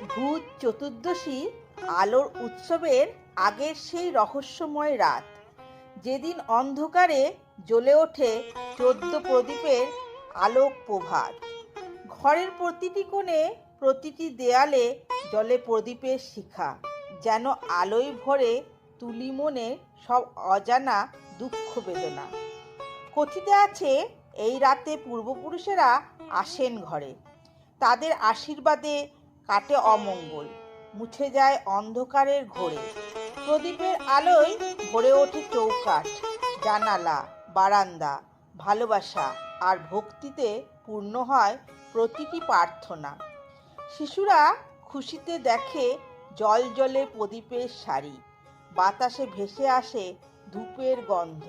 ভূত চতুর্দশী আলোর উৎসবের আগের সেই রহস্যময় রাত, যেদিন অন্ধকারে জ্বলে ওঠে 14 প্রদীপের আলোক প্রভাত। ঘরের প্রতিটি কোণে, প্রতিটি দেয়ালে জ্বলে প্রদীপের শিখা, যেন আলোয় ভরে তুলি মনে সব অজানা দুঃখ বেদনা। কথিতে আছে, এই রাতে পূর্বপুরুষেরা আসেন ঘরে, তাদের আশীর্বাদে কাটে অমঙ্গল, মুছে যায় অন্ধকারের ঘোরে। প্রদীপের আলোয় ভরে ওঠে চৌকাঠ, জানালা, বারান্দা, ভালোবাসা আর ভক্তিতে পূর্ণ হয় প্রতিটি প্রার্থনা। শিশুরা খুশিতে দেখে জল জলে প্রদীপের সারি, বাতাসে ভেসে আসে ধূপের গন্ধ,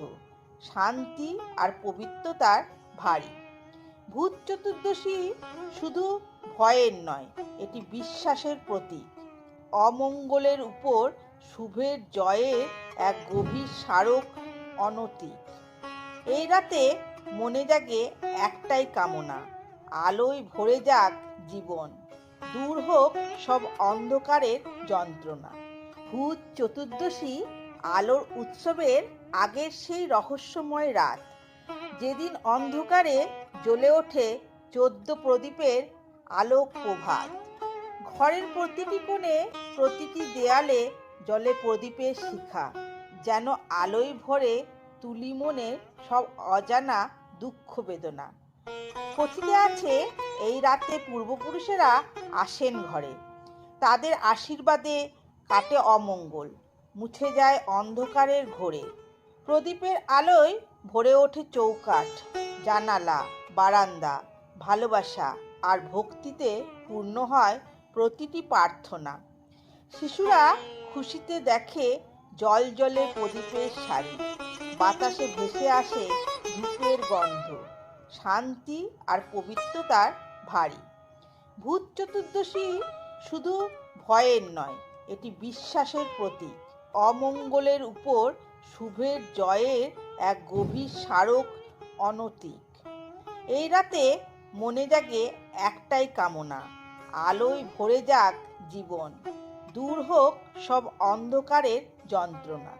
শান্তি আর পবিত্রতার ভারী। ভূত চতুর্দশী শুধু ভয়ের নয়, এটি বিশ্বাসের প্রতীক। অমঙ্গলের উপর শুভের জয়ের এক গভীর স্মারক, অনতিক। এই রাতে মনে জাগে একটাই কামনা, আলোয় ভরে যাক জীবন, দূর হোক সব অন্ধকারের যন্ত্রণা। ভূত চতুর্দশী আলোর উৎসবের আগের সেই রহস্যময় রাত, যেদিন অন্ধকারে জ্বলে ওঠে 14 প্রদীপের আলোক প্রভাত। ঘরের প্রতিটি কোণে, প্রতিটি দেয়ালে জ্বলে প্রদীপের শিখা, যেন আলোয় ভরে তুলি মনে সব অজানা দুঃখ বেদনা। কথিতে আছে, এই রাতে পূর্বপুরুষেরা আসেন ঘরে, তাদের আশীর্বাদে কাটে অমঙ্গল, মুছে যায় অন্ধকারের ঘোরে। প্রদীপের আলোয় ভরে ওঠে চৌকাঠ, জানালা, বারান্দা, ভালোবাসা আর ভক্তিতে পূর্ণ হয় প্রতিটি প্রার্থনা। শিশুরা খুশিতে দেখে জল জলে প্রদীপের সারি, বাতাসে ভেসে আসে ধূপের গন্ধ, শান্তি আর পবিত্রতার ভারী। ভূত চতুর্দশী শুধু ভয়ের নয়, এটি বিশ্বাসের প্রতীক। অমঙ্গলের উপর শুভের জয়ের এক গভীর স্মারক, অনতিক। এই রাতে মনে জাগে একটাই কামনা, আলোয় ভরে যাক জীবন, দূর হোক সব অন্ধকারের যন্ত্রণা।